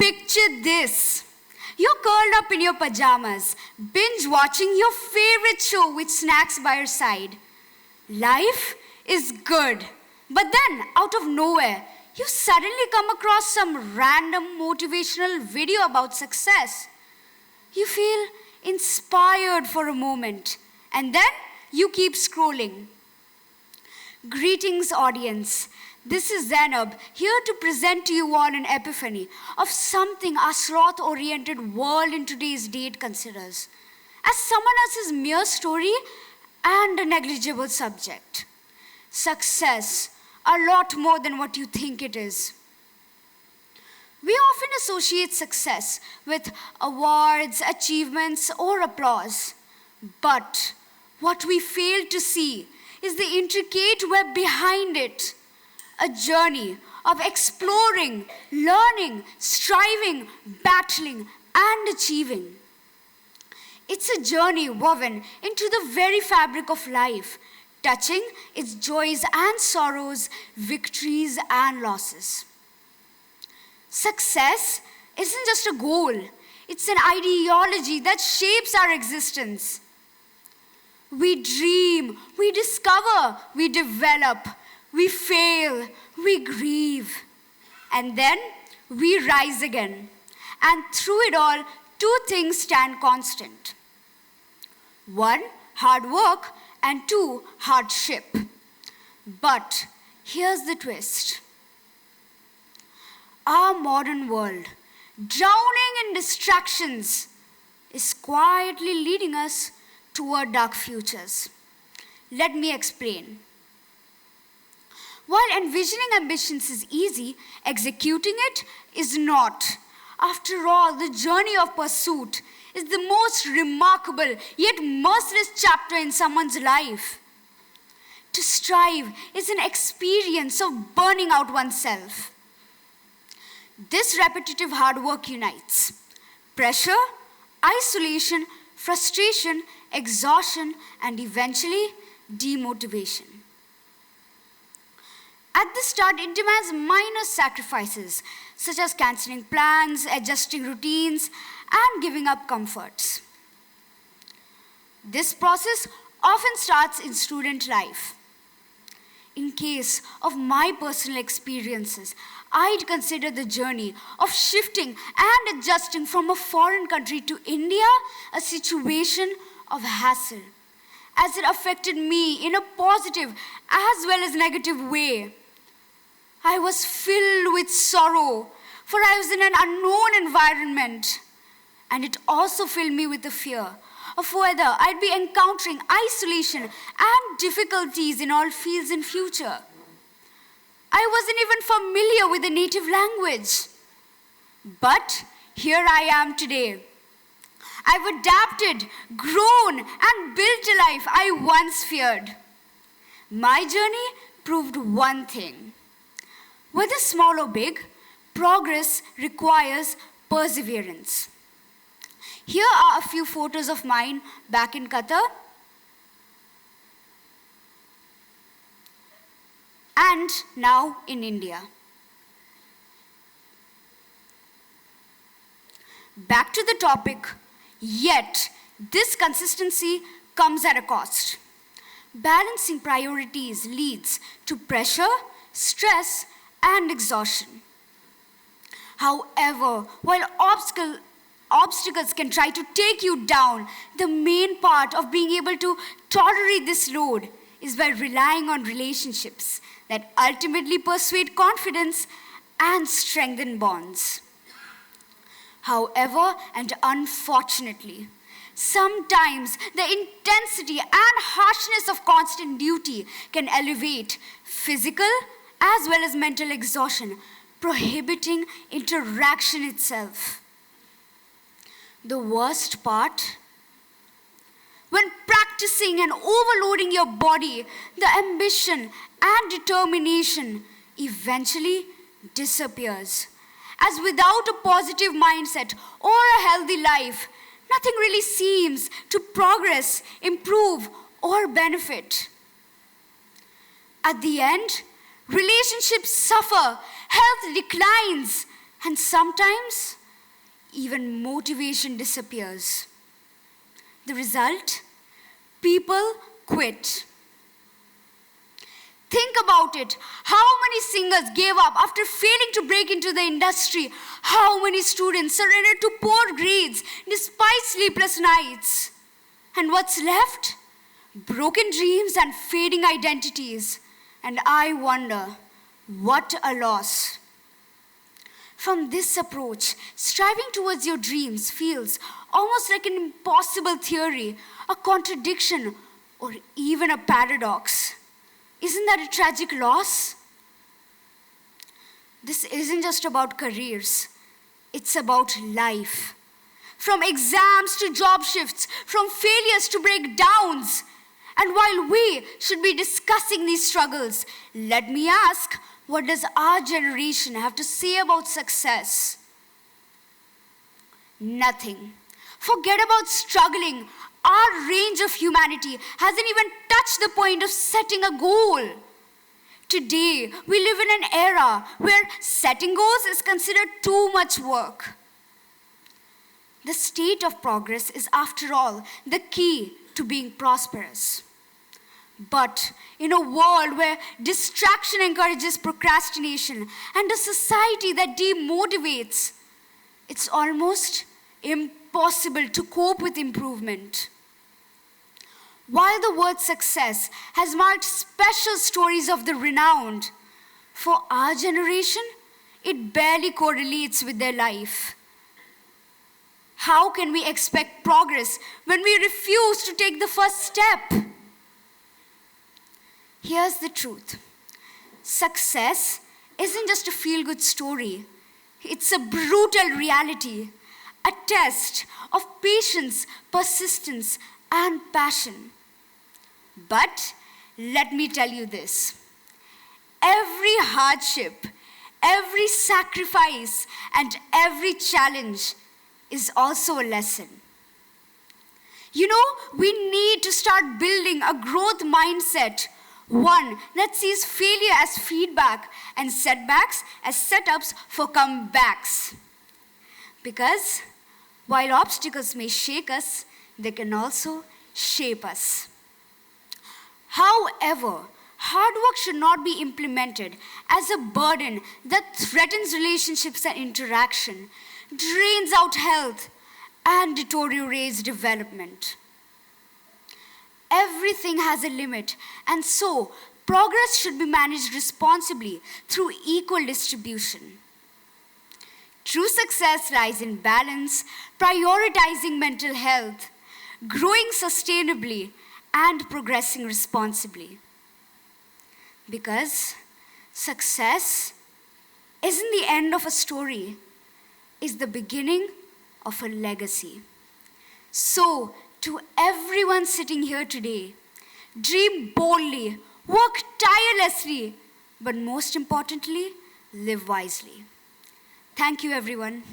Picture this. You're curled up in your pajamas, binge watching your favorite show with snacks by your side. Life is good. But then, out of nowhere, you suddenly come across some random motivational video about success. You feel inspired for a moment, and then you keep scrolling. Greetings, audience. This is Zainab, here to present to you all an epiphany of something our sloth-oriented world in today's date considers as someone else's mere story and a negligible subject. Success, a lot more than what you think it is. We often associate success with awards, achievements, or applause. But what we fail to see is the intricate web behind it. A journey of exploring, learning, striving, battling, and achieving. It's a journey woven into the very fabric of life, touching its joys and sorrows, victories and losses. Success isn't just a goal, it's an ideology that shapes our existence. We dream, we discover, we develop, we fail, we grieve, and then we rise again. And through it all, two things stand constant. One, hard work, and two, hardship. But here's the twist. Our modern world, drowning in distractions, is quietly leading us toward dark futures. Let me explain. While envisioning ambitions is easy, executing it is not. After all, the journey of pursuit is the most remarkable yet merciless chapter in someone's life. To strive is an experience of burning out oneself. This repetitive hard work unites pressure, isolation, frustration, exhaustion, and eventually demotivation. At the start, it demands minor sacrifices, such as canceling plans, adjusting routines, and giving up comforts. This process often starts in student life. In case of my personal experiences, I'd consider the journey of shifting and adjusting from a foreign country to India a situation of hassle, as it affected me in a positive as well as negative way. I was filled with sorrow, for I was in an unknown environment. And it also filled me with the fear of whether I'd be encountering isolation and difficulties in all fields in future. I wasn't even familiar with the native language. But here I am today. I've adapted, grown, and built a life I once feared. My journey proved one thing. Whether small or big, progress requires perseverance. Here are a few photos of mine back in Qatar and now in India. Back to the topic, yet this consistency comes at a cost. Balancing priorities leads to pressure, stress, and exhaustion. However, while obstacles can try to take you down, the main part of being able to tolerate this load is by relying on relationships that ultimately persuade confidence and strengthen bonds. However, and unfortunately, sometimes the intensity and harshness of constant duty can elevate physical as well as mental exhaustion, prohibiting interaction itself. The worst part, when practicing and overloading your body, the ambition and determination eventually disappears. As without a positive mindset or a healthy life, nothing really seems to progress, improve, or benefit. At the end, relationships suffer, health declines, and sometimes even motivation disappears. The result? People quit. Think about it. How many singers gave up after failing to break into the industry? How many students surrendered to poor grades despite sleepless nights? And what's left? Broken dreams and fading identities. And I wonder, what a loss. From this approach, striving towards your dreams feels almost like an impossible theory, a contradiction, or even a paradox. Isn't that a tragic loss? This isn't just about careers, it's about life. From exams to job shifts, from failures to breakdowns. And while we should be discussing these struggles, let me ask, what does our generation have to say about success? Nothing. Forget about struggling. Our range of humanity hasn't even touched the point of setting a goal. Today, we live in an era where setting goals is considered too much work. The state of progress is, after all, the key to being prosperous. But in a world where distraction encourages procrastination and a society that demotivates, it's almost impossible to cope with improvement. While the word success has marked special stories of the renowned, for our generation, it barely correlates with their life. How can we expect progress when we refuse to take the first step? Here's the truth. Success isn't just a feel-good story. It's a brutal reality, a test of patience, persistence, and passion. But let me tell you this. Every hardship, every sacrifice, and every challenge is also a lesson. You know, we need to start building a growth mindset, one that sees failure as feedback and setbacks as setups for comebacks. Because while obstacles may shake us, they can also shape us. However, hard work should not be implemented as a burden that threatens relationships and interaction, drains out health, and deteriorates development. Everything has a limit, and so progress should be managed responsibly through equal distribution. True success lies in balance, prioritizing mental health, growing sustainably, and progressing responsibly. Because success isn't the end of a story, it's the beginning of a legacy. So, to everyone sitting here today, dream boldly, work tirelessly, but most importantly, live wisely. Thank you, everyone.